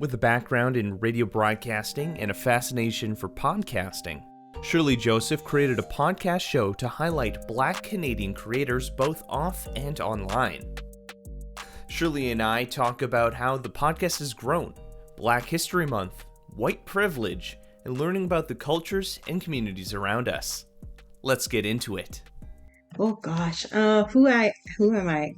With a background in radio broadcasting and a fascination for podcasting, Sherley Joseph created a podcast show to highlight Black Canadian creators both off and online. Sherley and I talk about how the podcast has grown, Black History Month, white privilege, and learning about the cultures and communities around us. Let's get into it. Oh gosh, who am I?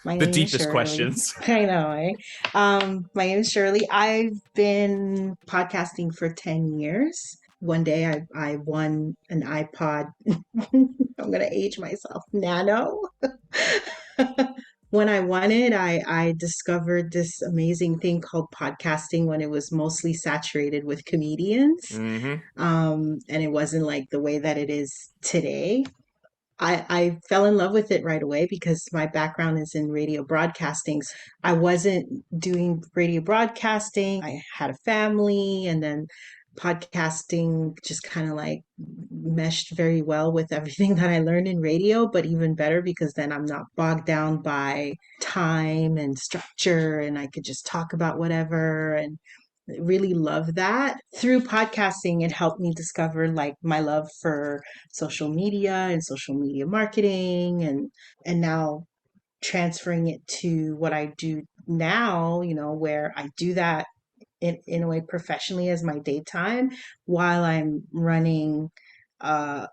My The name is deepest Sherley. questions. I know, eh? My name is Shirley. I've been podcasting for 10 years. One day I won an iPod. I'm gonna age myself. Nano. When I won it, I discovered this amazing thing called podcasting when it was mostly saturated with comedians. And it wasn't like the way that it is today. I fell in love with it right away because my background is in radio broadcasting. I wasn't doing radio broadcasting. I had a family, and then podcasting just kind of like meshed very well with everything that I learned in radio, but even better because then I'm not bogged down by time and structure, and I could just talk about whatever. And really love that. Through podcasting, it helped me discover like my love for social media and social media marketing, and now transferring it to what I do now, where I do that in a way professionally as my daytime while I'm running a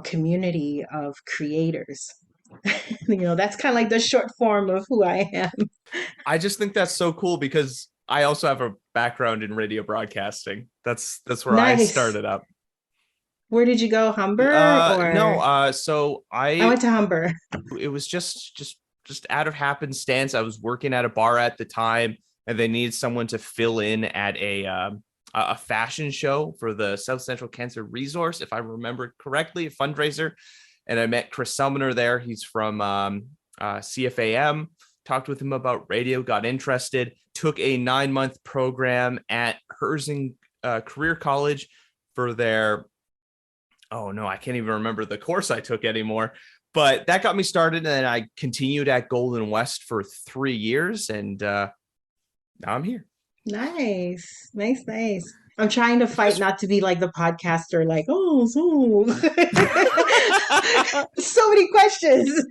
community of creators. That's kind of like the short form of who I am. I just think that's so cool because I also have a background in radio broadcasting. That's where I Nice. started up. Where did you go? Humber or no? So I went to Humber. It was just out of happenstance. I was working at a bar at the time, and they needed someone to fill in at a fashion show for the South Central Cancer Resource, if I remember correctly, a fundraiser. And I met Chris Sumner there. He's from CFAM. Talked with him about radio, got interested, took a 9-month program at Herzing Career College for their, oh no, I can't even remember the course I took anymore. But that got me started, and I continued at Golden West for 3 years, and now I'm here. Nice. I'm trying to fight not to be like the podcaster, like, oh, so many questions.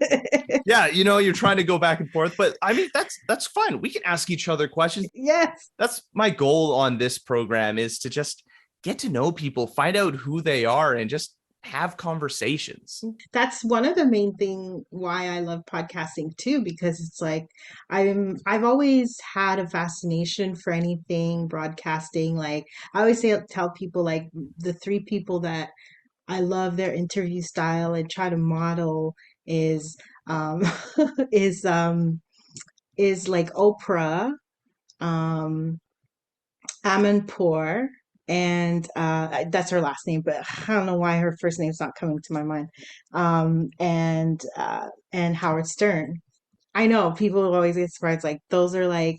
Yeah, you're trying to go back and forth, but I mean, that's fine. We can ask each other questions. Yes. That's my goal on this program, is to just get to know people, find out who they are, and just have conversations. That's one of the main thing why I love podcasting too, because it's like I've always had a fascination for anything broadcasting. Like I always tell people like the 3 people that I love their interview style and try to model is is um is like Oprah, Amanpour, and that's her last name, but I don't know why her first name's not coming to my mind. And Howard Stern. I know people always get surprised, like those are like,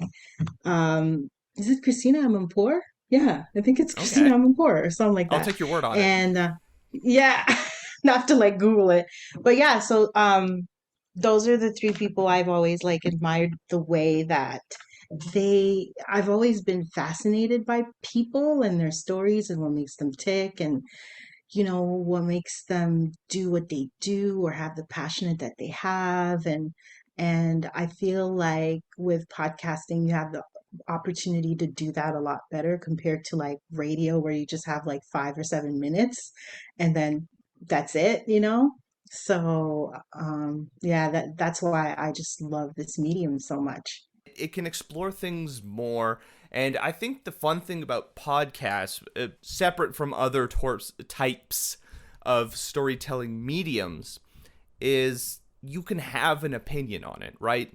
is it Christina Amanpour? Yeah, I think it's Christina Amanpour or something like that. I'll take your word on it. And yeah, not to like Google it, but yeah. So those are the 3 people I've always like admired the way that I've always been fascinated by people and their stories and what makes them tick, and what makes them do what they do or have the passion that they have. And I feel like with podcasting you have the opportunity to do that a lot better compared to like radio, where you just have like 5 or 7 minutes and then that's it. So yeah, that's why I just love this medium so much. It can explore things more. And I think the fun thing about podcasts, separate from other types of storytelling mediums, is you can have an opinion on it, right?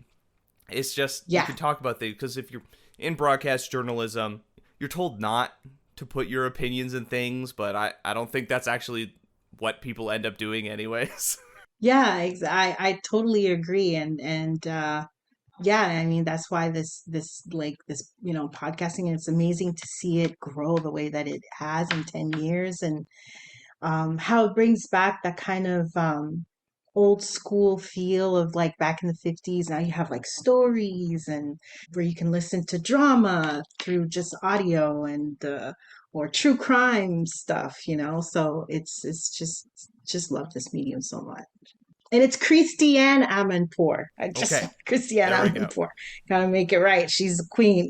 It's just, you can talk about things, because if you're in broadcast journalism, you're told not to put your opinions in things, but I don't think that's actually what people end up doing anyways. Yeah, I totally agree. And yeah, I mean, that's why this podcasting, it's amazing to see it grow the way that it has in 10 years, and how it brings back that kind of old school feel of like back in the 50s. Now you have like stories and where you can listen to drama through just audio and or true crime stuff, you know. So it's just love this medium so much. And it's Christiane Amanpour. I just Okay, Christiane there we go. Amanpour. Gotta make it right. She's the queen.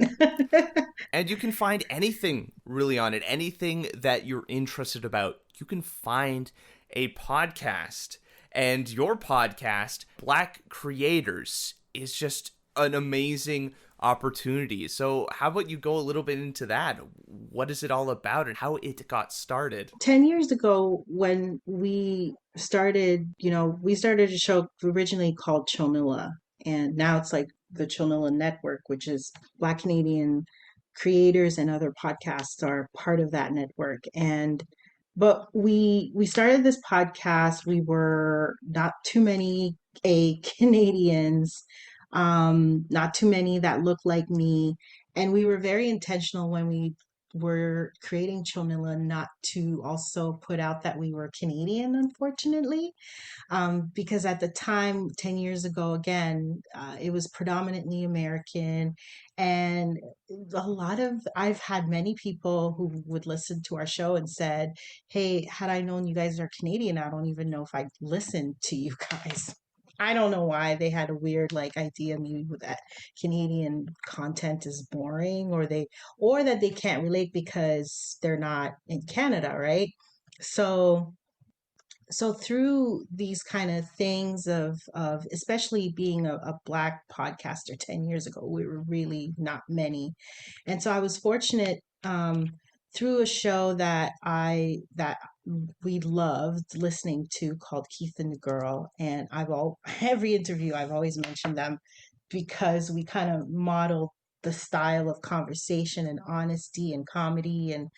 And you can find anything really on it, anything that you're interested about. You can find a podcast. And your podcast, Black Creators, is just an amazing opportunity. So, how about you go a little bit into that? What is it all about and how it got started? 10 years ago, when we started, we started a show originally called Chonilla, and now it's like the Chonilla Network, which is Black Canadian creators and other podcasts are part of that network. But we started this podcast. We were not too many Canadians, not too many that look like me, and we were very intentional when we were creating Chonilla not to also put out that we were Canadian, unfortunately, because at the time, 10 years ago, again, it was predominantly American. And I've had many people who would listen to our show and said, hey, had I known you guys are Canadian, I don't even know if I'd listen to you guys. I don't know why they had a weird like idea maybe that Canadian content is boring or that they can't relate because they're not in Canada, right? So through these kind of things of especially being a black podcaster 10 years ago, we were really not many. And so I was fortunate through a show that we loved listening to called Keith and the Girl. And every interview I've always mentioned them because we kind of modeled the style of conversation and honesty and comedy and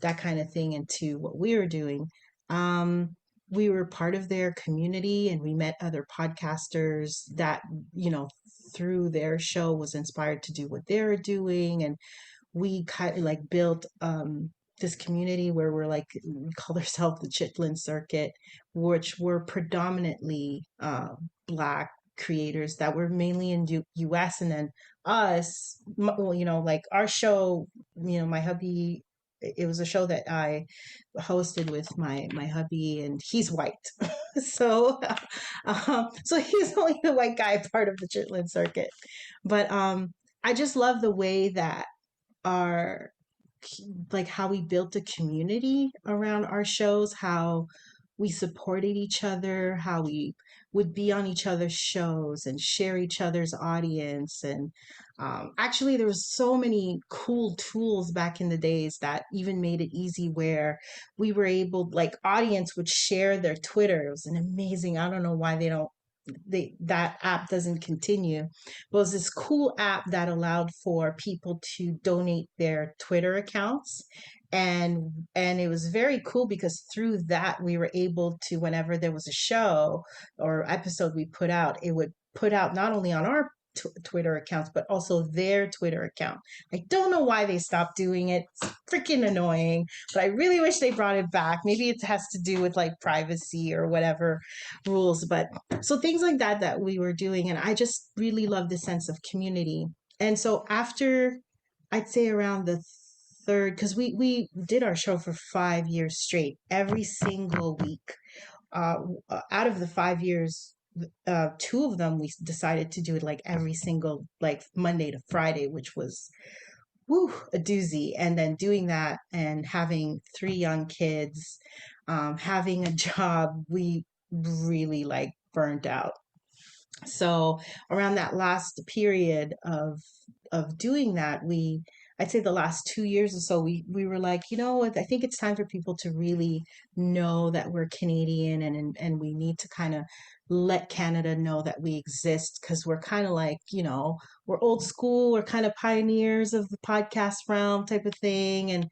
that kind of thing into what we were doing. Um, we were part of their community and we met other podcasters that, you know, through their show was inspired to do what they're doing. And we kind of like built this community where we call ourselves the Chitlin Circuit, which were predominantly Black creators that were mainly in US. And then well, you know, like our show, you know, my hubby, it was a show that I hosted with my hubby, and he's white. so so he's only the white guy part of the Chitlin Circuit. But I just love the way that our like how we built a community around our shows, how we supported each other, how we would be on each other's shows and share each other's audience. And actually, there was so many cool tools back in the days that even made it easy where we were able, like, audience would share their Twitter. It was an amazing. I don't know why that app doesn't continue. But it was this cool app that allowed for people to donate their Twitter accounts. And it was very cool because through that we were able to, whenever there was a show or episode we put out, it would put out not only on our Twitter accounts but also their Twitter account. I don't know why they stopped doing it. It's freaking annoying, but I really wish they brought it back. Maybe it has to do with like privacy or whatever rules. But so things like that we were doing, and I just really love the sense of community. And so after, I'd say around the third, because we did our show for 5 years straight, every single week. uh Out of the 5 years, two of them we decided to do it like every single, like Monday to Friday, which was woo, a doozy. And then doing that and having three young kids, having a job, we really like burned out. So around that last period of doing that, I'd say the last 2 years or so, we were like, you know what, I think it's time for people to really know that we're Canadian, and we need to kind of let Canada know that we exist, because we're kind of like, you know, we're old school, we're kind of pioneers of the podcast realm type of thing.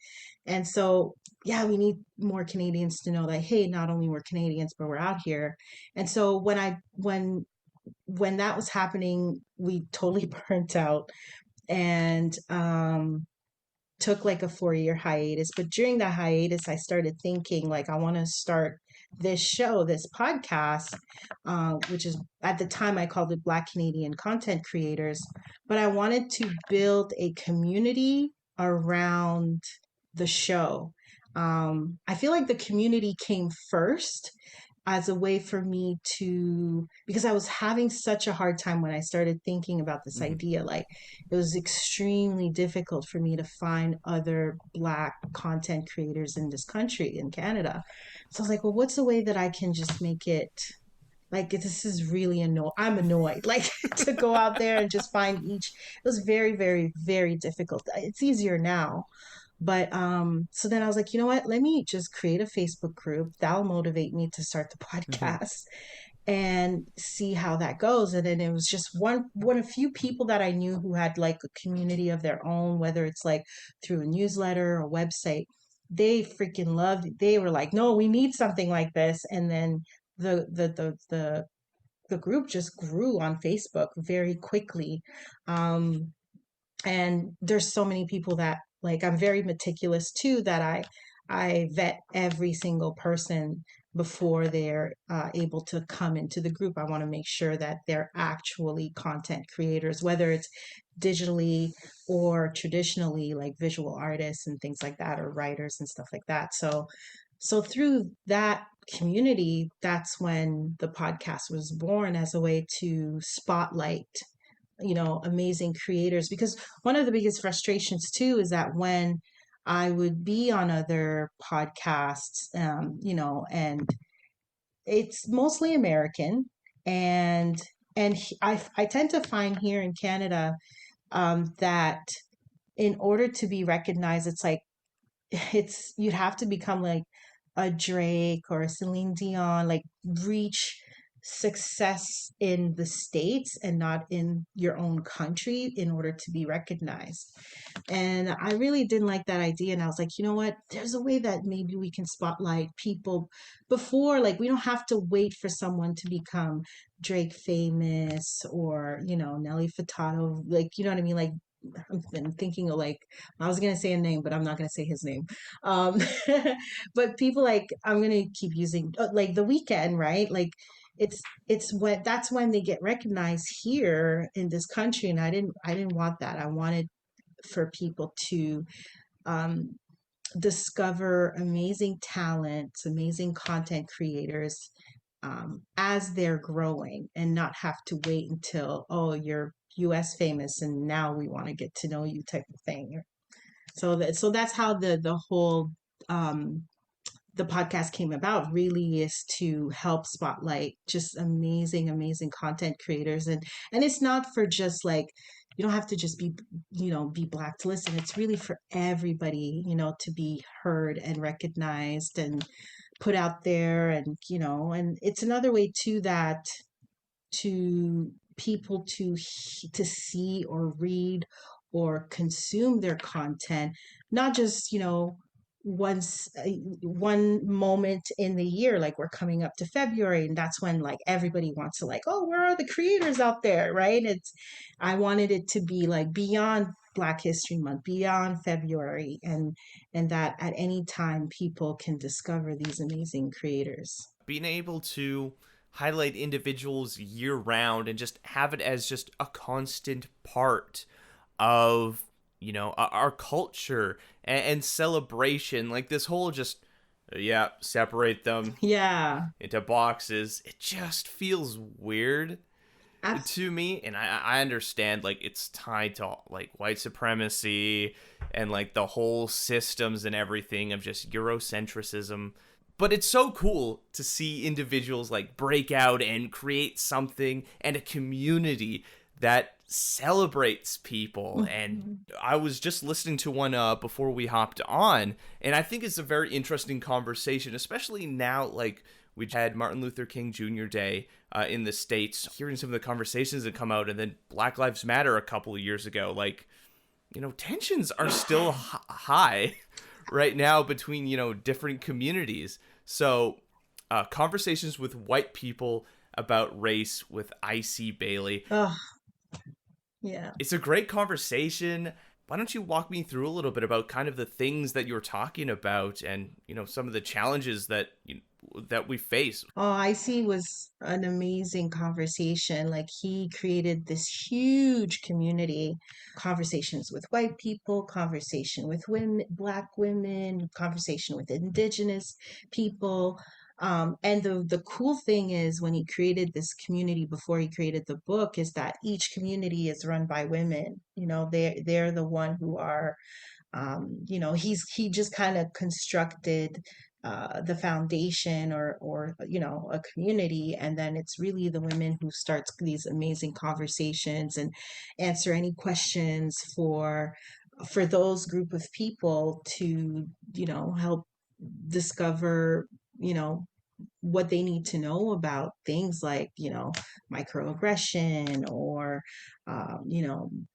And so yeah, we need more Canadians to know that, hey, not only we're Canadians, but we're out here. And so when that was happening, we totally burnt out and took like a 4 year hiatus. But during that hiatus, I started thinking like I want to start this show, this podcast, which is at the time I called it Black Canadian Content Creators, but I wanted to build a community around the show. I feel like the community came first as a way for me to, because I was having such a hard time when I started thinking about this Mhm. idea. Like, it was extremely difficult for me to find other Black content creators in this country, in Canada. So I was like, well, what's the way that I can just make it like, this is really annoying. I'm annoyed, like, to go out there and just find each. It was very, very, very difficult. It's easier now, but so then I was like, you know what? Let me just create a Facebook group. That'll motivate me to start the Mhm. podcast and see how that goes. And then it was just one a few people that I knew who had like a community of their own, whether it's like through a newsletter or website. They freaking loved it. They were like, no, we need something like this. And then the group just grew on Facebook very quickly. And there's so many people that, like, I'm very meticulous too, that I vet every single person before they're able to come into the group. I want to make sure that they're actually content creators, whether it's digitally or traditionally, like visual artists and things like that, or writers and stuff like that. So through that community, that's when the podcast was born, as a way to spotlight, amazing creators. Because one of the biggest frustrations too is that when I would be on other podcasts, and it's mostly American, and I tend to find here in Canada, that in order to be recognized, it's like, you'd have to become like a Drake or a Celine Dion, like reach success in the States and not in your own country in order to be recognized. And I really didn't like that idea. And I was like, you know what? There's a way that maybe we can spotlight people before, like, we don't have to wait for someone to become Drake famous, or, Nelly Furtado, like, you know what I mean? Like, I've been thinking of, like, I was gonna say a name, but I'm not gonna say his name. Um, but people, like, I'm gonna keep using, like, The Weekend, right? Like, it's when that's when they get recognized here in this country, and I didn't want that. I wanted for people to um, discover amazing talents, amazing content creators, as they're growing, and not have to wait until, oh, you're US famous and now we want to get to know you, type of thing. So that's how the whole um, the podcast came about, really, is to help spotlight just amazing, amazing content creators. And it's not for just like, you don't have to just be Black to listen. It's really for everybody, to be heard and recognized and put out there. And it's another way too, that to people to see or read or consume their content, not just, once one moment in the year. Like, we're coming up to February, and that's when, like, everybody wants to, like, oh, where are the creators out there, right? I wanted it to be like beyond Black History Month, beyond February, and that at any time people can discover these amazing creators. Being able to highlight individuals year round and just have it as just a constant part of our culture and celebration, like this whole just yeah, separate them Yeah. into boxes, it just feels weird Abs- to me. And I understand, like, it's tied to like white supremacy and like the whole systems and everything of just Eurocentrism, but it's so cool to see individuals like break out and create something and a community that celebrates people. And Mhm. I was just listening to one before we hopped on, and I think it's a very interesting conversation, especially now, like, we had Martin Luther King Jr. Day in the States, hearing some of the conversations that come out, and then Black Lives Matter a couple of years ago. Like, tensions are still high right now between, different communities. So, conversations with white people about race with IC Bailey. Oh, yeah. It's a great conversation. Why don't you walk me through a little bit about kind of the things that you're talking about, and, some of the challenges that that we face. Oh, I see was an amazing conversation. Like he created this huge community, conversations with white people, conversation with women, black women, conversation with indigenous people. And the cool thing is when he created this community before he created the book is that each community is run by women. You know, they're the one who are he just kind of constructed the foundation or a community, and then it's really the women who starts these amazing conversations and answer any questions for those group of people to help discover what they need to know about things like microaggression or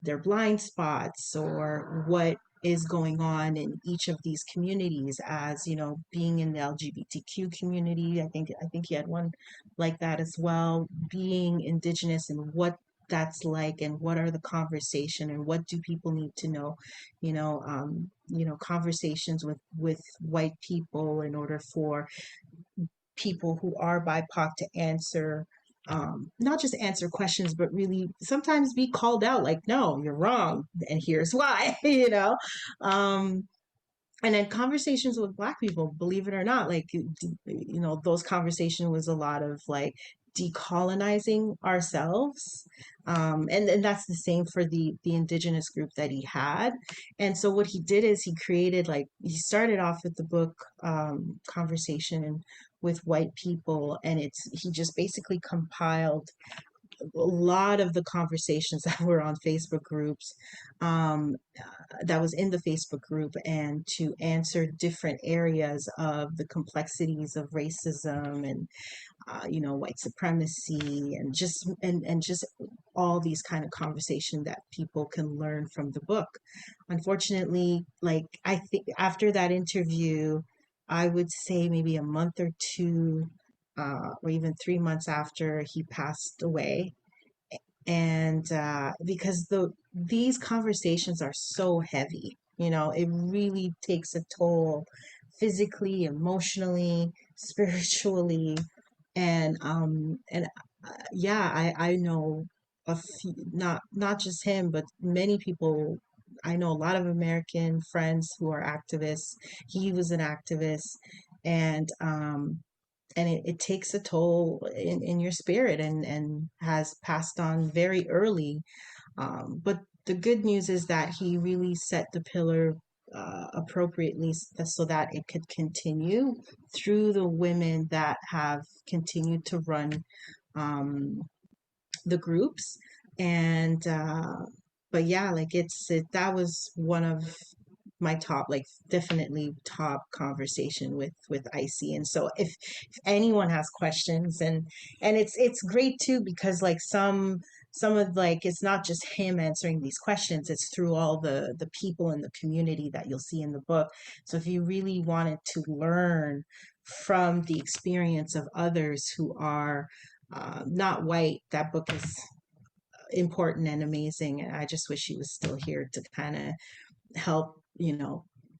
their blind spots or what is going on in each of these communities as being in the LGBTQ community. I think he had one like that as well, being indigenous and what that's like and what are the conversation and what do people need to know, conversations with white people in order for people who are BIPOC to answer, not just answer questions, but really sometimes be called out like, no, you're wrong. And here's why, Um, and then conversations with black people, believe it or not, like those conversations was a lot of like decolonizing ourselves, and that's the same for the indigenous group that he had. And so what he did is he created, like, he started off with the book, conversation with white people, and he just basically compiled a lot of the conversations that were on Facebook groups, that was in the Facebook group, and to answer different areas of the complexities of racism and white supremacy and just all these kind of conversation that people can learn from the book. Unfortunately, like I think after that interview, I would say maybe a month or two, or even 3 months after, he passed away. And because these conversations are so heavy, it really takes a toll physically, emotionally, spiritually, and yeah, I know a few, not just him, but many people. I know a lot of American friends who are activists. He was an activist, and it takes a toll in your spirit, and has passed on very early. But the good news is that he really set the pillar appropriately, so that it could continue through the women that have continued to run um, the groups. And but yeah, like that was one of my top, like definitely top conversation with Icy. And so if anyone has questions, and it's great too, because like some of, like, it's not just him answering these questions, it's through all the people in the community that you'll see in the book. So if you really wanted to learn from the experience of others who are not white, that book is important and amazing. And I just wish he was still here to kind of help,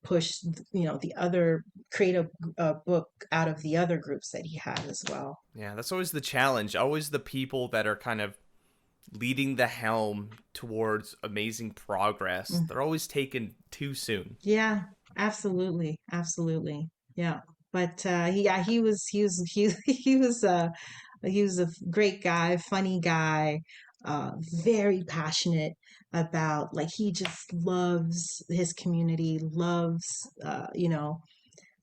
push, the other, create a book out of the other groups that he had as well. Yeah, that's always the challenge. Always the people that are kind of leading the helm towards amazing progress. Mm. They're always taken too soon. Yeah, absolutely. Absolutely. Yeah. But yeah, he was a great guy, funny guy, very passionate about, like, he just loves his community, loves,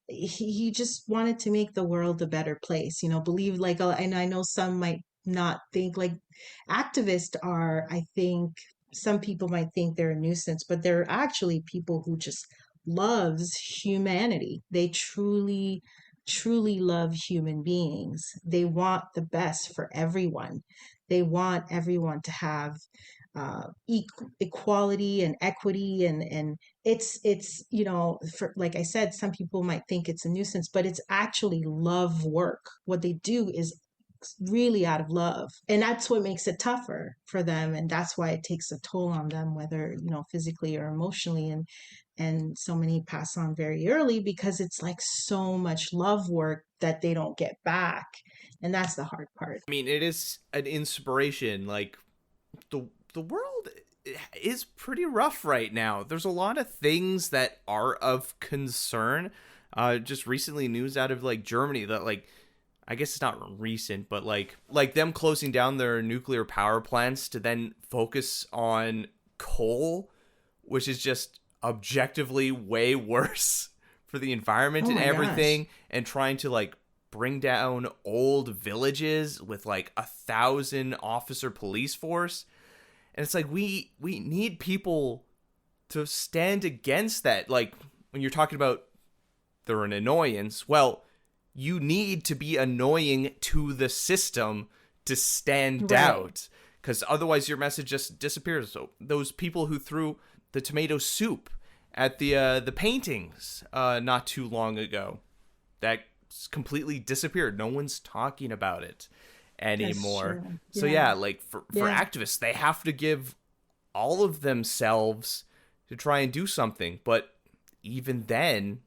he just wanted to make the world a better place, believe, like, and I know some might not think, like, activists are, I think some people might think they're a nuisance, but they're actually people who just loves humanity. They truly, truly love human beings. They want the best for everyone. They want everyone to have equality and equity, and it's for, like I said, some people might think it's a nuisance, but it's actually love work. What they do is really out of love. And that's what makes it tougher for them. And that's why it takes a toll on them, whether, physically or emotionally. And so many pass on very early because it's like so much love work that they don't get back. And that's the hard part. I mean, it is an inspiration. Like the world is pretty rough right now. There's a lot of things that are of concern. Just recently news out of like Germany that like, I guess it's not recent, but like them closing down their nuclear power plants to then focus on coal, which is just objectively way worse for the environment and everything. Gosh. And trying to like bring down old villages with like 1,000 officer police force. And it's like, we need people to stand against that. Like when you're talking about they're an annoyance, well, you need to be annoying to the system to stand out, because otherwise your message just disappears. So those people who threw the tomato soup at the paintings not too long ago, that completely disappeared. No one's talking about it anymore. So yeah, like for activists, they have to give all of themselves to try and do something. But even then,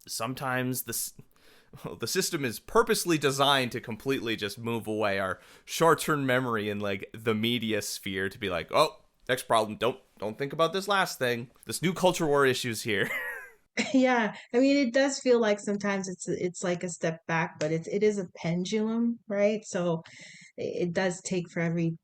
sometimes the system is purposely designed to completely just move away our short-term memory in like the media sphere to be like, oh, next problem. Don't think about this last thing. This new culture war issues here. Yeah, I mean, it does feel like sometimes it's like a step back, but it is a pendulum, right? So it does take, for every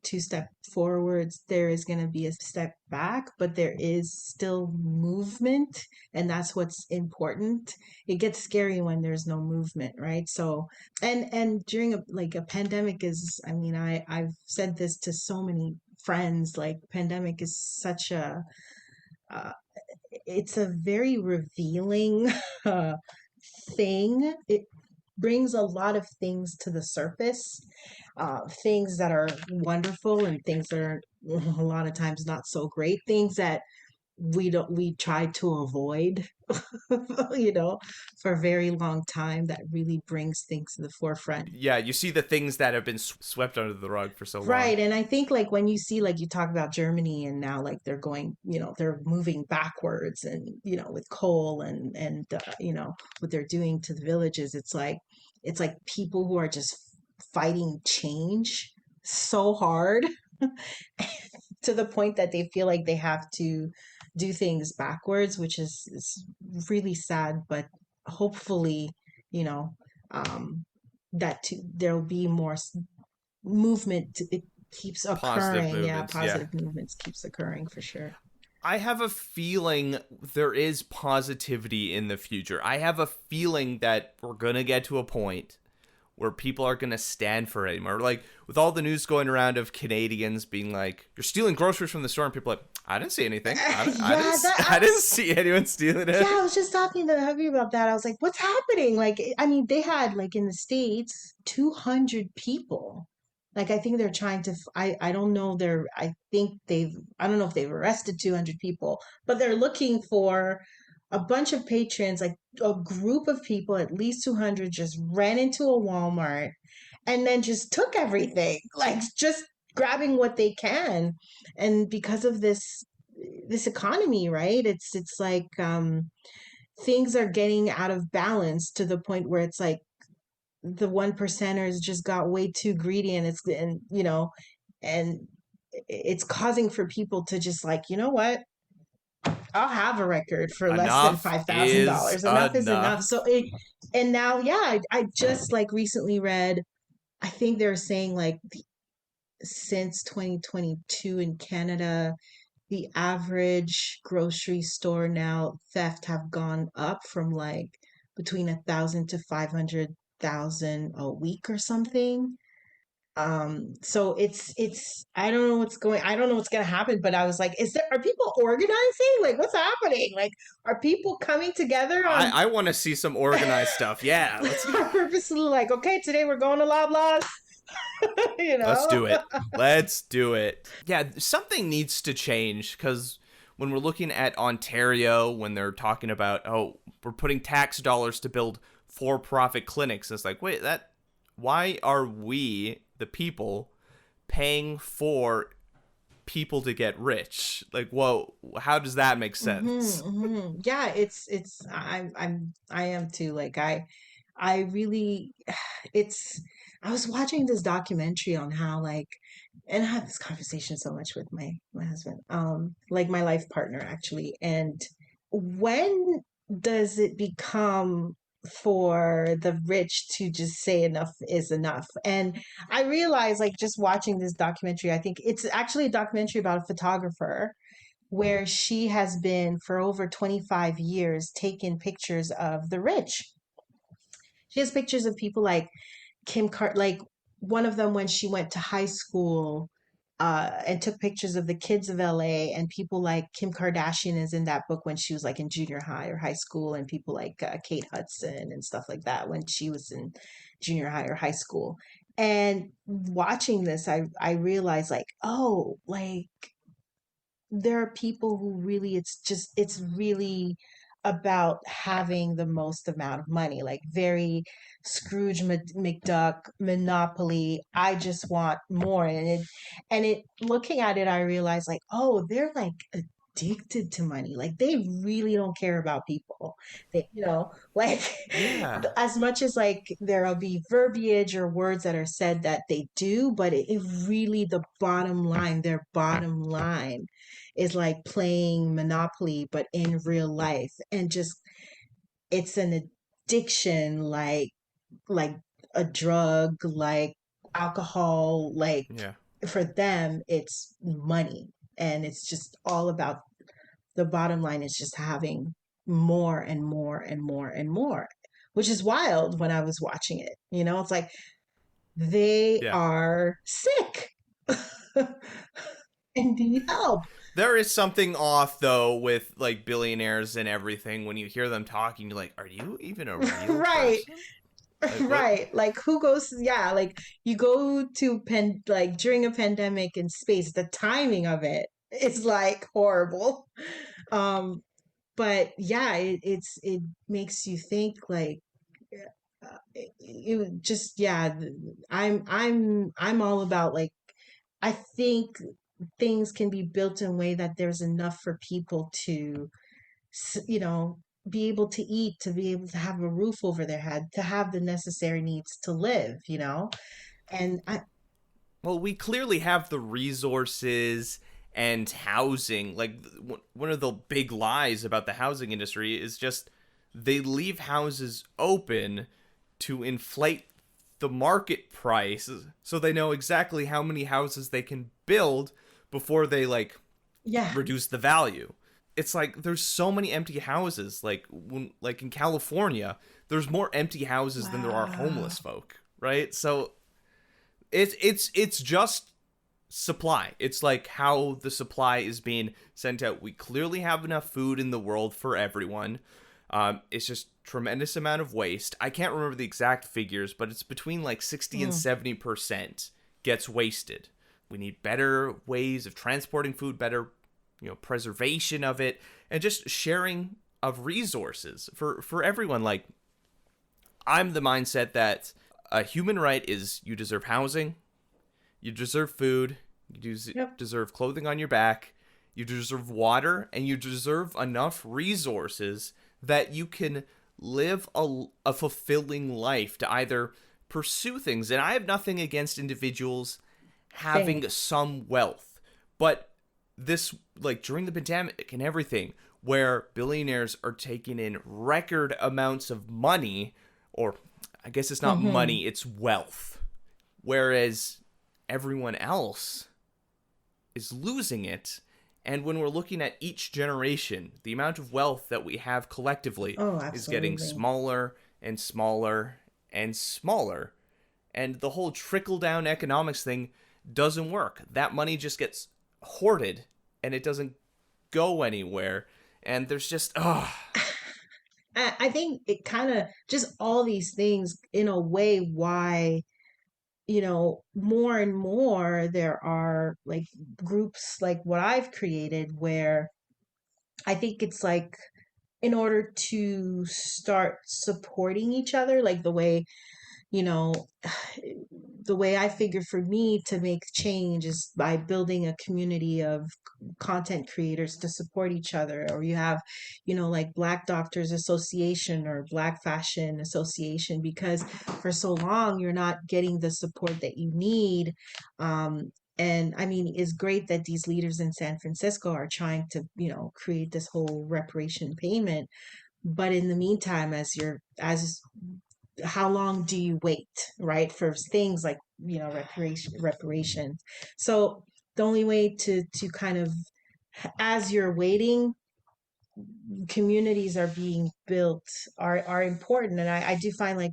2 step forwards, there is going to be a step back, but there is still movement, and that's what's important. It gets scary when there's no movement, right? So and during a pandemic is, I mean, I've said this to so many friends, like pandemic is such a it's a very revealing thing. It brings a lot of things to the surface, things that are wonderful and things that are a lot of times not so great, things that we try to avoid for a very long time, that really brings things to the forefront. Yeah, you see the things that have been swept under the rug for so long. Right. And I think like when you see, like you talk about Germany, and now like they're going, they're moving backwards, and with coal and what they're doing to the villages, it's like people who are just fighting change so hard to the point that they feel like they have to do things backwards, which is really sad. But hopefully, that there'll be more movement. It keeps occurring. Positive movements keeps occurring for sure. I have a feeling there is positivity in the future. I have a feeling that we're going to get to a point where people are going to stand for it anymore. Like with all the news going around of Canadians being like, you're stealing groceries from the store, and people are like, I didn't see anything. I didn't see anyone stealing it. Yeah, I was just talking to hubby about that. I was like, what's happening? Like, I mean, they had like in the States, 200 people. Like, I think they're trying to, I don't know, I don't know if they've arrested 200 people, but they're looking for a bunch of patrons, like a group of people, at least 200, just ran into a Walmart and then just took everything, like just grabbing what they can. And because of this economy, right? It's like things are getting out of balance to the point where it's like the 1%ers just got way too greedy, and it's causing for people to just like, you know what? I'll have a record for less than $5,000. Enough is enough. So and now, yeah, I just like recently read, I think they're saying like since 2022 in Canada, the average grocery store now theft have gone up from like between 1,000 to 500,000 a week or something. So it's I don't know what's going to happen, but I was like, are people organizing? Like, what's happening? Like, are people coming together on I want to see some organized stuff. Yeah. Purposely like, okay, today we're going to Loblaws. Let's do it. Yeah, something needs to change, because when we're looking at Ontario, when they're talking about, oh, we're putting tax dollars to build for-profit clinics, it's like, wait, that Why are we, the people, paying for people to get rich? Like, whoa, how does that make sense? Yeah, I am too. Like I really, it's, I was watching this documentary on how like, and I have this conversation so much with my husband, like my life partner actually. And when does it become for the rich to just say enough is enough? And I realized like just watching this documentary, I think it's actually a documentary about a photographer where she has been for over 25 years taking pictures of the rich. She has pictures of people like like one of them when she went to high school and took pictures of the kids of LA, and people like Kim Kardashian is in that book when she was like in junior high or high school, and people like Kate Hudson and stuff like that when she was in junior high or high school. And watching this, I realized like, oh, like there are people who really it's really about having the most amount of money, like very Scrooge McDuck Monopoly. I just want more. And it looking at it, I realized like, oh, they're like addicted to money. Like they really don't care about people. They, like Yeah. as much as like there'll be verbiage or words that are said that they do, but it really the bottom line, their bottom line is like playing Monopoly, but in real life. And just, it's an addiction, like a drug, like alcohol, like Yeah. for them, it's money. And it's just all about the bottom line is just having more and more and more and more, which is wild when I was watching it. It's like they Yeah. are sick and need help. There is something off though with like billionaires and everything. When you hear them talking, you're like, are you even a real Right. person? Like what? Right. Like who goes, yeah, like you go to like during a pandemic in space, the timing of it is like horrible. Um, but yeah, it makes you think like it just, yeah, I'm all about like, I think things can be built in a way that there's enough for people to you know, be able to eat, to be able to have a roof over their head, to have the necessary needs to live. And Well, we clearly have the resources and housing. Like one of the big lies about the housing industry is just they leave houses open to inflate the market price so they know exactly how many houses they can build before they like yeah, reduce the value. It's like there's so many empty houses. Like like in California, there's more empty houses than there are wow, homeless folk, right? So it's just supply. It's like how the supply is being sent out. We clearly have enough food in the world for everyone. It's just tremendous amount of waste. I can't remember the exact figures, but it's between like 60 and mm, 70% gets wasted. We need better ways of transporting food, better preservation of it, and just sharing of resources for everyone. Like I'm the mindset that a human right is you deserve housing, you deserve food, you yep, deserve clothing on your back, you deserve water, and you deserve enough resources that you can live a fulfilling life to either pursue things. And I have nothing against individuals same, having some wealth, but this, like during the pandemic and everything, where billionaires are taking in record amounts of money, or I guess it's not hmm, money, it's wealth, whereas everyone else is losing it. And when we're looking at each generation, the amount of wealth that we have collectively oh, is getting absolutely, smaller and smaller and smaller. And the whole trickle down economics thing doesn't work. That money just gets hoarded and it doesn't go anywhere. And there's just, oh, I think it kind of just all these things in a way why more and more there are like groups like what I've created where I think it's like in order to start supporting each other, like the way you know, the way I figure for me to make change is by building a community of content creators to support each other. Or you have, like Black Doctors Association or Black Fashion Association, because for so long you're not getting the support that you need. And I mean, it's great that these leaders in San Francisco are trying to, create this whole reparation payment. But in the meantime, as how long do you wait, right, for things like, reparation. So the only way to kind of, as you're waiting, communities are being built, are important. And I do find like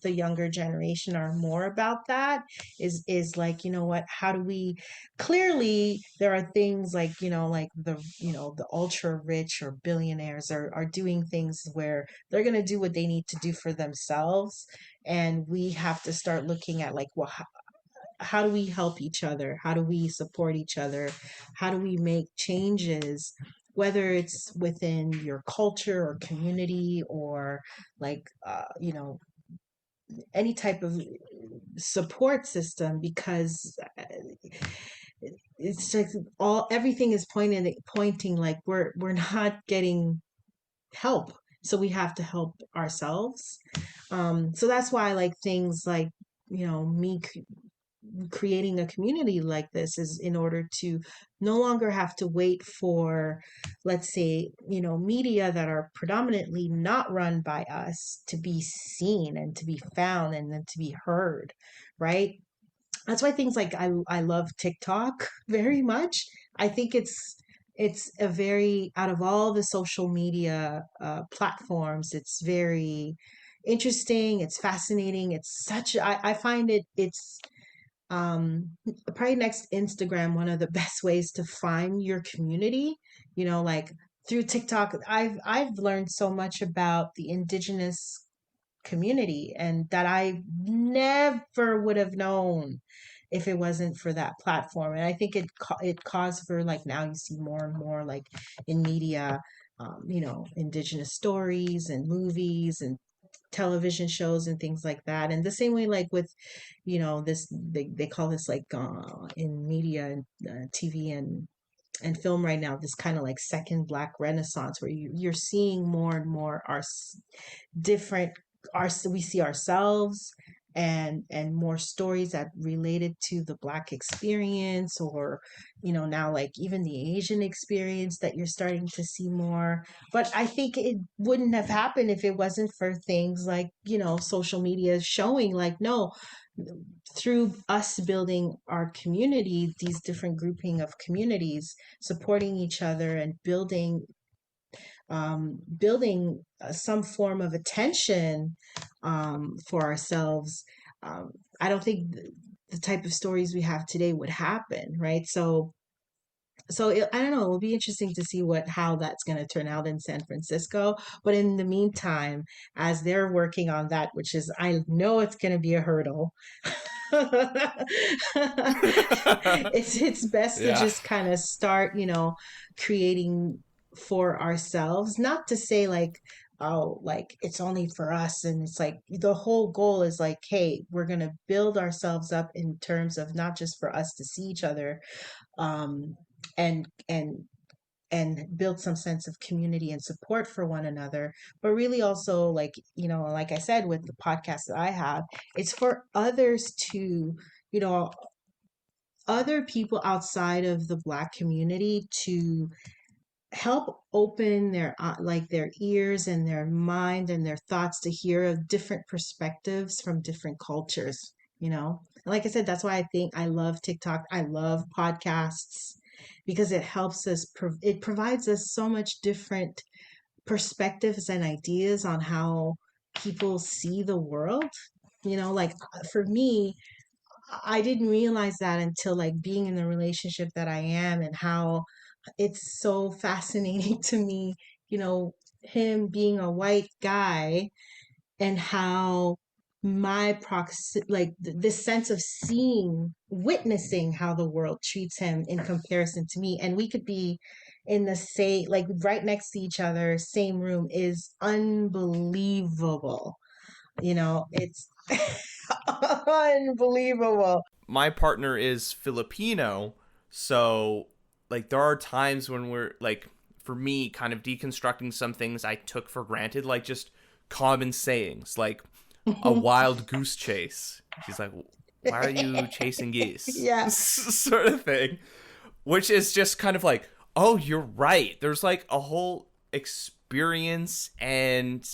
the younger generation are more about that, is like, what, how do we, clearly there are things like, like the ultra rich or billionaires are doing things where they're going to do what they need to do for themselves. And we have to start looking at like, well, how do we help each other? How do we support each other? How do we make changes, whether it's within your culture or community, or like, any type of support system? Because it's like everything is pointing like we're not getting help. So we have to help ourselves. So that's why I like things like, me creating a community like this, is in order to no longer have to wait for, let's say, media that are predominantly not run by us to be seen and to be found and then to be heard, right? That's why things like, I love TikTok very much. I think it's a very, out of all the social media platforms, it's very interesting, it's fascinating, it's such, I find it's probably next Instagram, one of the best ways to find your community. Like through TikTok, I've learned so much about the indigenous community, and that I never would have known if it wasn't for that platform. And I think it caused for, like, now you see more and more like in media, indigenous stories and movies and television shows and things like that. And the same way, like with, this, they call this like, in media and TV and film right now, this kind of like second Black Renaissance, where you're seeing more and more different, we see ourselves and more stories that related to the Black experience, or now like even the Asian experience that you're starting to see more. But I think it wouldn't have happened if it wasn't for things like, social media showing like, no, through us building our community, these different grouping of communities supporting each other and building some form of attention, for ourselves. I don't think the type of stories we have today would happen, right? I don't know. It'll be interesting to see how that's going to turn out in San Francisco. But in the meantime, as they're working on that, which is, I know it's going to be a hurdle. It's best to Yeah. just kind of start, creating for ourselves. Not to say like, oh, like it's only for us. And it's like the whole goal is like, hey, we're going to build ourselves up in terms of not just for us to see each other, um, and build some sense of community and support for one another, but really also, like, like I said, with the podcast that I have, it's for others to, you know other people outside of the Black community to help open their, like, their ears and their mind and their thoughts to hear of different perspectives from different cultures. And like I said, that's why I think I love TikTok, I love podcasts, because it helps us, it provides us so much different perspectives and ideas on how people see the world. Like, for me, I didn't realize that until, like, being in the relationship that I am, and how it's so fascinating to me, you know, him being a white guy, and how like this sense of witnessing how the world treats him in comparison to me. And we could be in the same, like, right next to each other, same room, is unbelievable. It's Unbelievable. My partner is Filipino, so like there are times when we're like, for me, kind of deconstructing some things I took for granted, like just common sayings, like a wild goose chase. She's like, "Why are you chasing geese?" Yeah. sort of thing, which is just kind of like, oh, you're right. There's like a whole experience and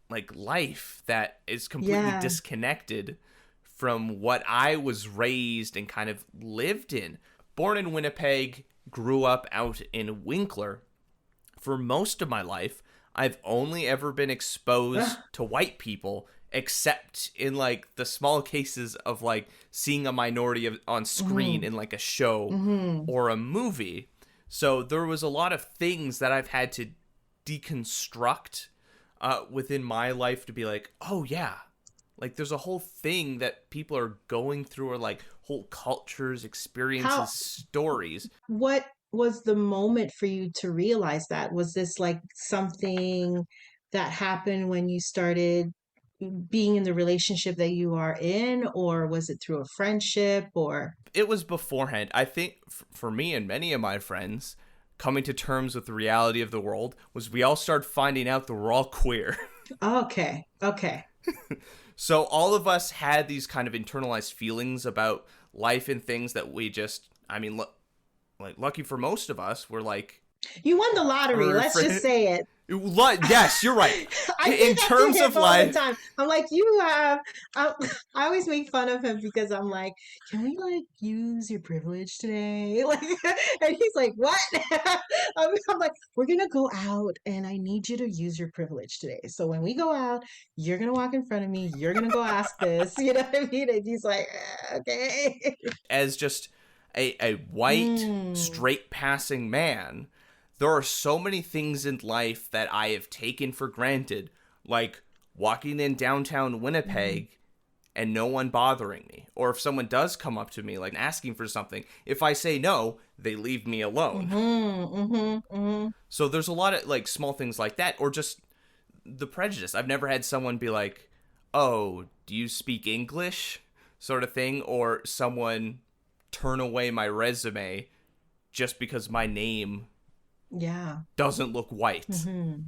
like life that is completely Yeah. disconnected from what I was raised and kind of lived in. Born in Winnipeg, grew up out in Winkler. For most of my life, I've only ever been exposed to white people, except in like the small cases of like seeing a minority on screen Mm-hmm. in like a show Mm-hmm. or a movie. So there was a lot of things that I've had to deconstruct within my life to be like, oh yeah, like there's a whole thing that people are going through, or like whole cultures, How, experiences, stories. what was the moment for you to realize that? Was this like something that happened when you started being in the relationship that you are in, or was it through a friendship or? It was beforehand. I think for me and many of my friends, coming to terms with the reality of the world was we all started finding out that we're all queer. Okay. Okay. So all of us had these kind of internalized feelings about life and things that we just, I mean, like lucky for most of us, we're like, You won the lottery. Let's just say it. yes, you're right. I say In that to terms him of all the life, time. I'm like, you have. I, I always make fun of him because I'm like, can we like use your privilege today? Like, and he's like, what? I'm like, we're gonna go out, and I need you to use your privilege today. So when we go out, you're gonna walk in front of me. You're gonna go ask this. You know what I mean? And he's like, okay. as just a white, Mm, straight passing man, there are so many things in life that I have taken for granted, like walking in downtown mm, Winnipeg and no one bothering me. Or if someone does come up to me, like asking for something, if I say no, they leave me alone. mm-hmm. So there's a lot of like small things like that, or just the prejudice. I've never had someone be like, oh, do you speak English? Sort of thing, or someone turn away my resume just because my name Yeah. doesn't look white. Mm-hmm.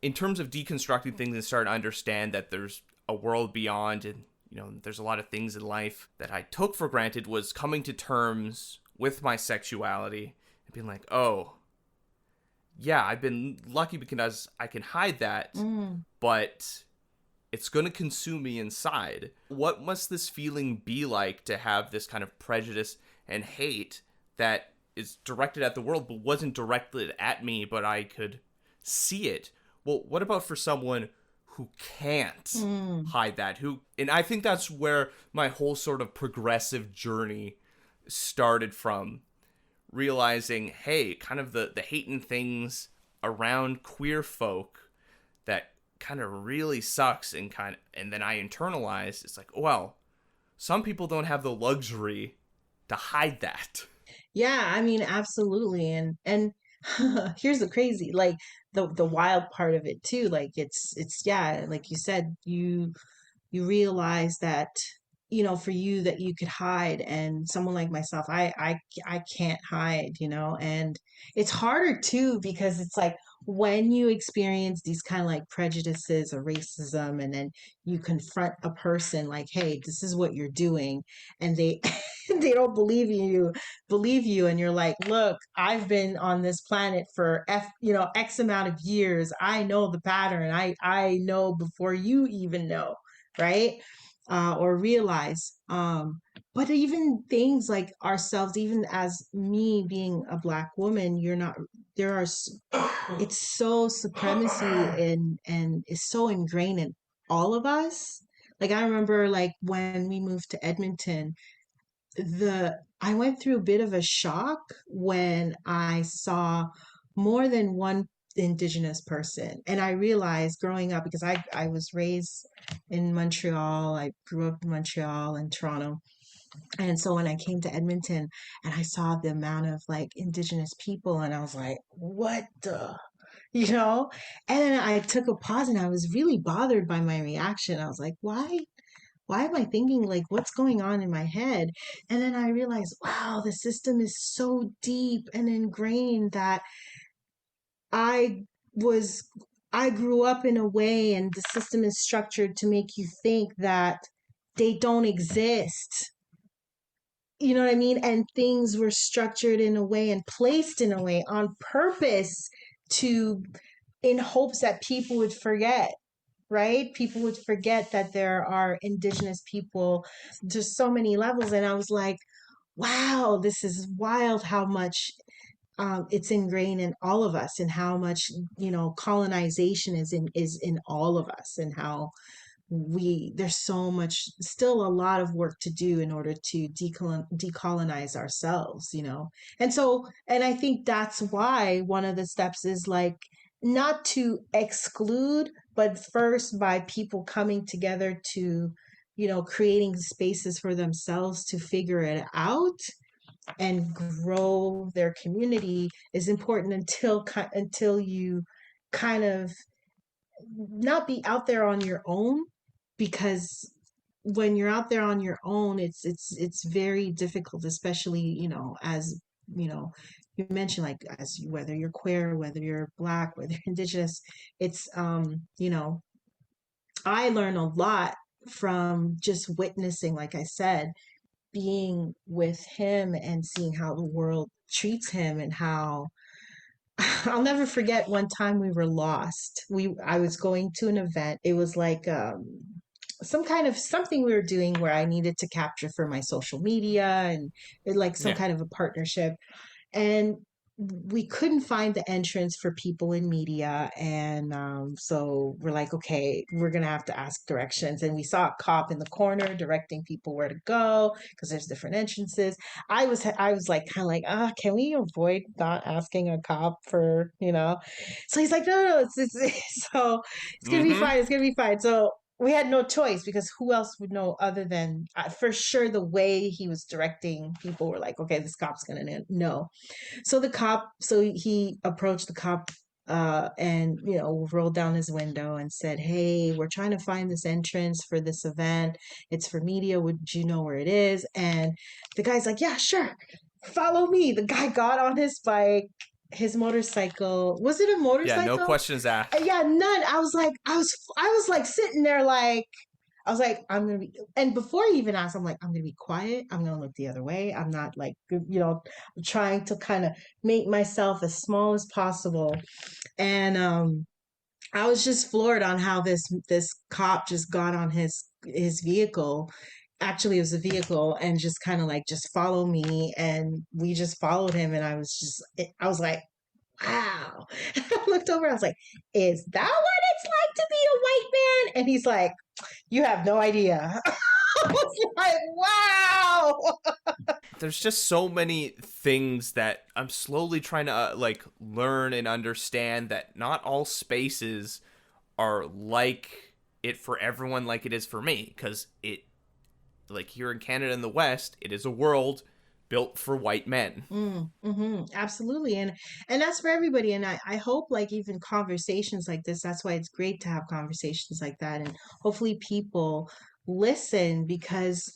In terms of deconstructing things and starting to understand that there's a world beyond, and there's a lot of things in life that I took for granted, was coming to terms with my sexuality and being like, oh, yeah, I've been lucky because I can hide that, Mm. but it's going to consume me inside. What must this feeling be like to have this kind of prejudice and hate that is directed at the world but wasn't directed at me, but I could see it? Well, what about for someone who can't Mm. hide that? And I think that's where my whole sort of progressive journey started from, realizing, hey, kind of the hating things around queer folk that kind of really sucks, and then I internalized, it's like, well, some people don't have the luxury to hide that. Yeah, I mean, absolutely. And here's the crazy, like the wild part of it too. Like it's yeah, like you said, you realize that for you that you could hide, and someone like myself, I can't hide, and it's harder too because it's like when you experience these kind of like prejudices or racism, and then you confront a person like, hey, this is what you're doing, and they they don't believe you, and you're like, look, I've been on this planet for x amount of years. I know the pattern. I know before you even know, right? Or realize. But even things like ourselves, even as me being a Black woman, you're not, there are, it's so supremacy and is so ingrained in all of us. Like I remember like when we moved to Edmonton, I went through a bit of a shock when I saw more than one indigenous person. And I realized growing up, because I was raised in Montreal, I grew up in Montreal and Toronto. And so when I came to Edmonton and I saw the amount of like indigenous people, and I was like, what the, you know? And then I took a pause and I was really bothered by my reaction. I was like, why? why am I thinking like what's going on in my head? And then I realized, wow, the system is so deep and ingrained that I was I grew up in a way and the system is structured to make you think that they don't exist. You know what I mean? And things were structured in a way and placed in a way on purpose to in hopes that people would forget, right? People would forget that there are indigenous people to so many levels. And I was like, wow, this is wild how much it's ingrained in all of us and how much, colonization is in all of us and how there's so much still a lot of work to do in order to decolonize ourselves, and I think that's why one of the steps is like not to exclude, but first by people coming together to creating spaces for themselves to figure it out and grow their community is important until you kind of not be out there on your own, because when you're out there on your own it's very difficult, especially as you mentioned, like as whether you're queer, whether you're black, whether you're indigenous. It's I learn a lot from just witnessing, like I said, being with him and seeing how the world treats him and how I'll never forget one time we were lost. I was going to an event. It was like some kind of something we were doing where I needed to capture for my social media and like some Yeah. kind of a partnership. And we couldn't find the entrance for people in media, and so we're like, okay, we're gonna have to ask directions. And we saw a cop in the corner directing people where to go because there's different entrances. I was like kind of like, can we avoid not asking a cop for so he's like, no, no, no, so it's gonna be Mm-hmm. fine, it's gonna be fine. So we had no choice because who else would know other than for sure the way he was directing people were like, okay, this cop's gonna know. So he approached the cop and rolled down his window and said, hey, we're trying to find this entrance for this event. It's for media. Would you know where it is? And the guy's like, yeah, sure, follow me. The guy got on his bike, his motorcycle. Was it a Yeah, no motorcycle? questions asked. Yeah, none. I was like sitting there like, I was like, I'm gonna be, and before he even asked, I'm like, I'm gonna be quiet. I'm gonna look the other way. I'm not like, trying to kind of make myself as small as possible. And I was just floored on how this cop just got on his vehicle. Actually, it was a vehicle, and just kind of like just follow me, and we just followed him. And I was like, wow. I looked over. I was like, is that what it's like to be a white man? And he's like, you have no idea. I was like, wow. There's just so many things that I'm slowly trying to like learn and understand, that not all spaces are like it for everyone like it is for me, because it, like here in Canada in the West, it is a world built for white men. Absolutely. And that's for everybody. And I hope like even conversations like this, that's why it's great to have conversations like that. And hopefully people listen, because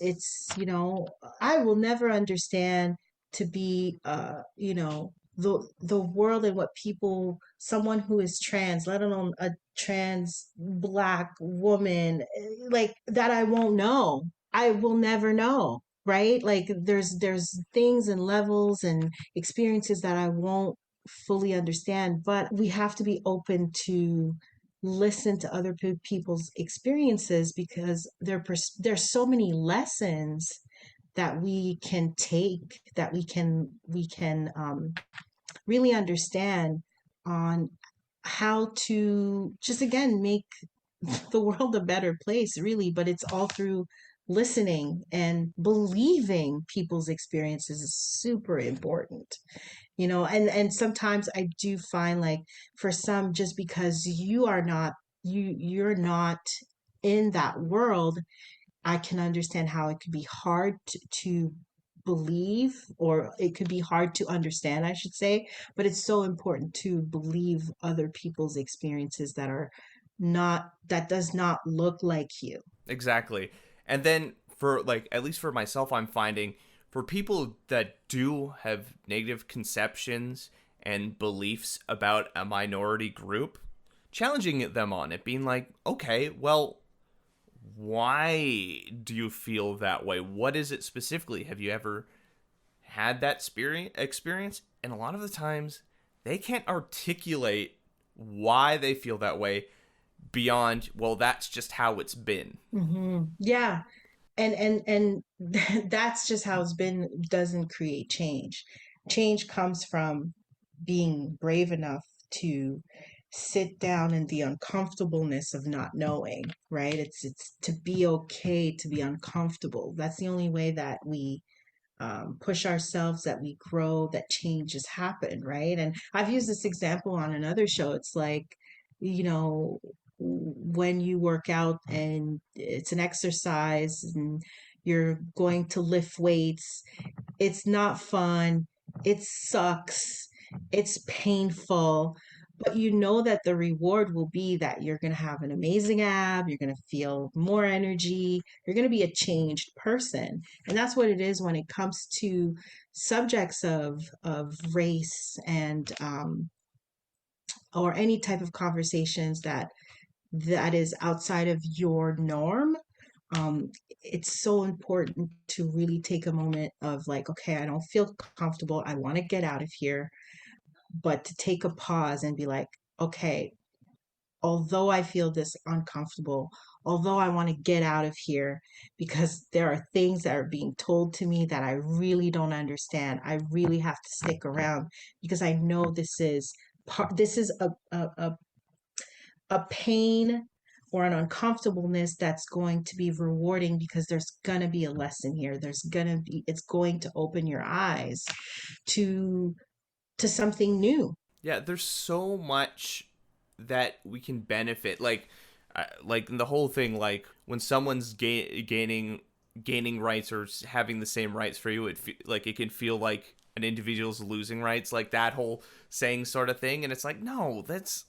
I will never understand to be the world and what people, someone who is trans, let alone a trans black woman, like that, I won't know. I will never know, right? Like there's things and levels and experiences that I won't fully understand, but we have to be open to listen to other people's experiences, because there's so many lessons that we can take, that we can really understand on how to just again make the world a better place, really. But it's all through listening and believing people's experiences is super important, and sometimes I do find like for some, just because you're not in that world, I can understand how it could be hard to believe, or it could be hard to understand, I should say. But it's so important to believe other people's experiences that does not look like you. Exactly. And then for like, at least for myself, I'm finding for people that do have negative conceptions and beliefs about a minority group, challenging them on it, being like, okay, well, why do you feel that way? What is it specifically? Have you ever had that experience? And a lot of the times they can't articulate why they feel that way beyond, well, that's just how it's been. Yeah. And that's just how it's been, doesn't create change. Change comes from being brave enough to sit down in the uncomfortableness of not knowing, right? It's to be okay to be uncomfortable. That's the only way that we push ourselves, that we grow, that changes happen, right? And I've used this example on another show. It's like, you know, when you work out and it's an exercise and you're going to lift weights, it's not fun, it sucks, it's painful, but you know that the reward will be that you're going to have an amazing ab, you're going to feel more energy, you're going to be a changed person. And that's what it is when it comes to subjects of race and or any type of conversations that is outside of your norm. It's so important to really take a moment of like, okay, I don't feel comfortable, I want to get out of here, but to take a pause and be like, okay, although I feel this uncomfortable, although I want to get out of here because there are things that are being told to me that I really don't understand, I really have to stick around because I know this is a pain or an uncomfortableness that's going to be rewarding because there's going to be a lesson here. It's going to open your eyes to something new. Yeah, there's so much that we can benefit. Like the whole thing, like when someone's gaining rights or having the same rights for you, like it can feel like an individual's losing rights, like that whole saying sort of thing. And it's like, no, that's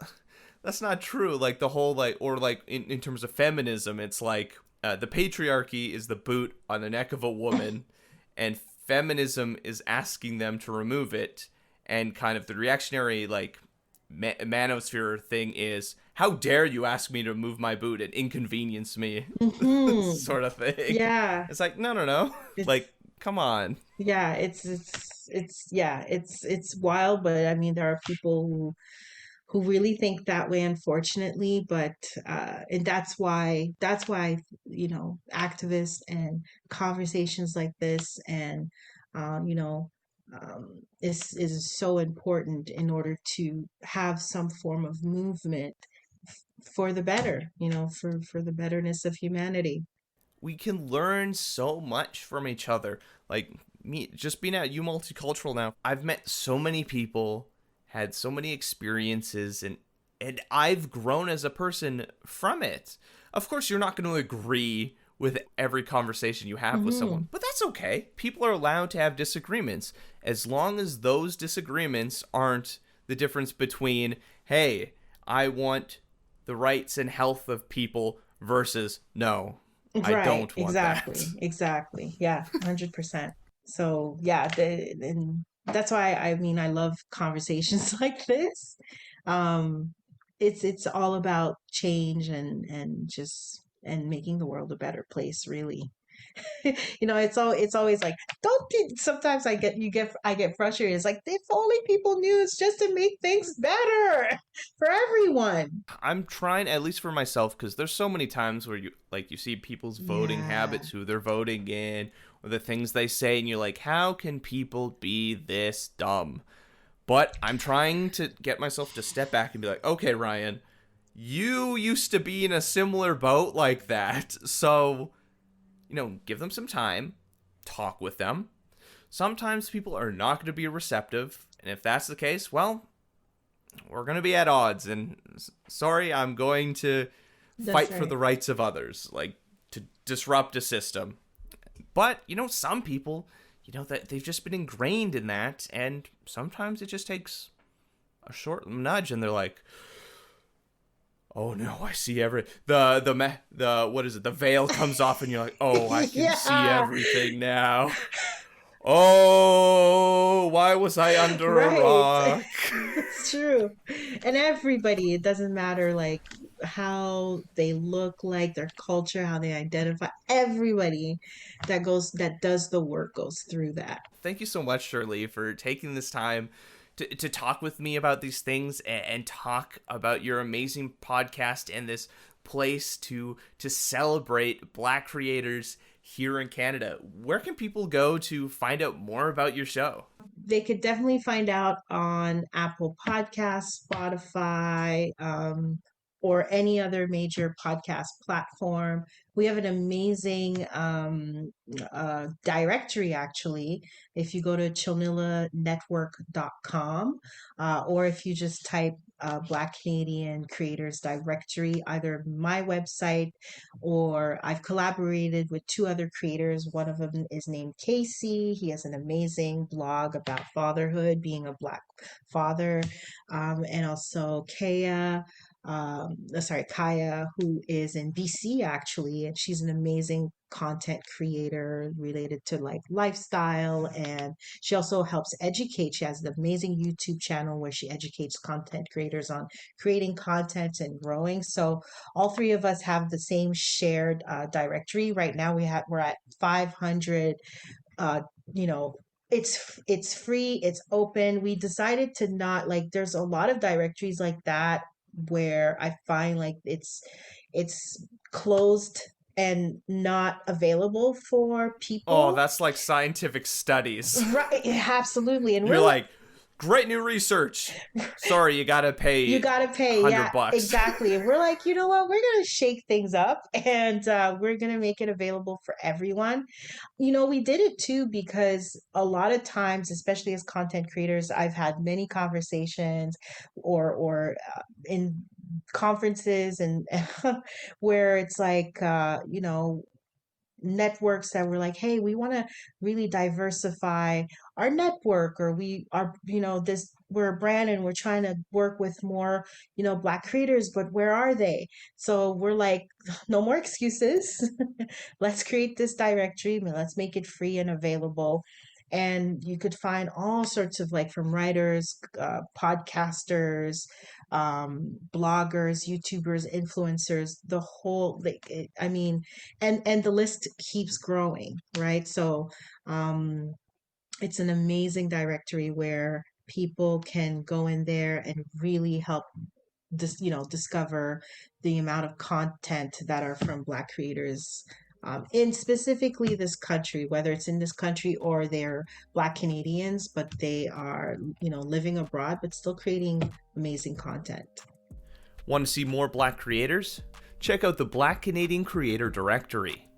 not true. Like the whole like, or like in terms of feminism, it's like the patriarchy is the boot on the neck of a woman, and feminism is asking them to remove it. And kind of the reactionary like manosphere thing is, how dare you ask me to move my boot and inconvenience me, Hmm. sort of thing. Yeah, It's like, no, no, no. it's Like, come on. yeah, yeah, it's wild, but I mean there are people who really think that way, unfortunately. But and that's why activists and conversations like this and you know is so important in order to have some form of movement for the better, for the betterness of humanity. We can learn so much from each other. Like me, just being at U Multicultural now, I've met so many people, had so many experiences, and I've grown as a person from it. Of course, you're not going to agree with every conversation you have with Hmm. someone, but that's okay. People are allowed to have disagreements as long as those disagreements aren't the difference between, hey, I want the rights and health of people versus no, I Right, don't want that. exactly. Yeah, 100%. So, yeah, and that's why I mean I love conversations like this. Um, it's all about change and just and making the world a better place, really. It's always like, sometimes I get frustrated. It's like if only people knew it's just to make things better for everyone. I'm trying, at least for myself, because there's so many times where you see people's voting Yeah. habits, who they're voting in, or the things they say, and you're like, how can people be this dumb? But I'm trying to get myself to step back and be like, okay, Ryan, you used to be in a similar boat like that. So, give them some time, talk with them. Sometimes people are not going to be receptive. And if that's the case, well, we're going to be at odds. And sorry, I'm going to That's fight for the right. rights of others, like to disrupt a system. But, some people, that they've just been ingrained in that. And sometimes it just takes a short nudge and they're like, oh no, I see the what is it? The veil comes off and you're like, oh, I can see Yeah. everything now. Oh, why was I under a Right. rock? It's true. And everybody, it doesn't matter like how they look like, their culture, how they identify. Everybody that does the work goes through that. Thank you so much, Shirley, for taking this time to talk with me about these things and talk about your amazing podcast and this place to celebrate Black creators here in Canada. Where can people go to find out more about your show? They could definitely find out on Apple Podcasts, Spotify, or any other major podcast platform. We have an amazing directory, actually. If you go to chilnilanetwork.com, or if you just type Black Canadian Creators Directory, either my website, or I've collaborated with two other creators. One of them is named Casey. He has an amazing blog about fatherhood, being a Black father, and also Kaya, who is in BC actually, and she's an amazing content creator related to like lifestyle, and she also helps educate. She has an amazing YouTube channel where she educates content creators on creating content and growing. So all three of us have the same shared directory. Right now we're at 500. uh, you know, it's free, it's open. We decided to not like, there's a lot of directories like that where I find like it's closed and not available for Oh, people. that's like scientific studies. Right, absolutely. And You're like, great new research. Sorry, you gotta you pay gotta pay, yeah, $100. exactly. And we're like, you know what, we're gonna shake things up, and we're gonna make it available for everyone. We did it too because a lot of times, especially as content creators, I've had many conversations or in conferences and where it's like, networks that were like, hey, we want to really diversify our network, or we are, we're a brand and we're trying to work with more, Black creators, but where are they? So we're like, no more excuses. Let's create this directory. Let's make it free and available. And you could find all sorts of like, from writers, podcasters, bloggers, YouTubers, influencers, the whole, like, I mean, and the list keeps growing, right? So it's an amazing directory where people can go in there and really help discover the amount of content that are from Black creators, in specifically this country, whether it's in this country or they're Black Canadians, but they are, living abroad, but still creating amazing content. Want to see more Black creators? Check out the Black Canadian Creator Directory.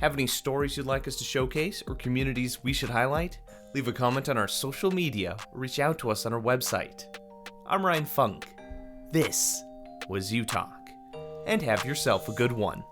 Have any stories you'd like us to showcase or communities we should highlight? Leave a comment on our social media or reach out to us on our website. I'm Ryan Funk. This was U Talk, and have yourself a good one.